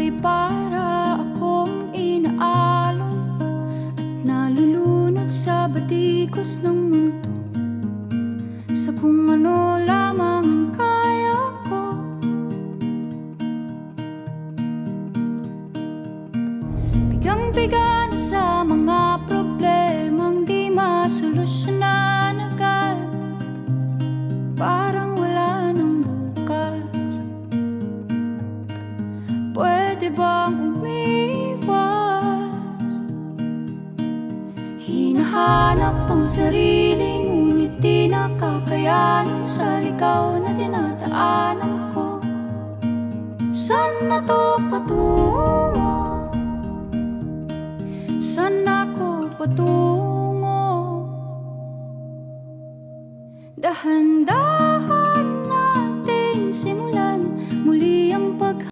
ay para akong inaalon at nalulunod sa batikos ng mundo, sa kung ano lamang ang kaya ko. Bigang-biga na sa mga problemang di masolusyonan agad, parang wala nang bukas. Pwede bang umiwas? Hinahanap ang sarili, ngunit di nakakayanan sa ligaw na dinadaanan ko. Saan na to patungo? Saan ako patungo? Dahan-dahan natin simulan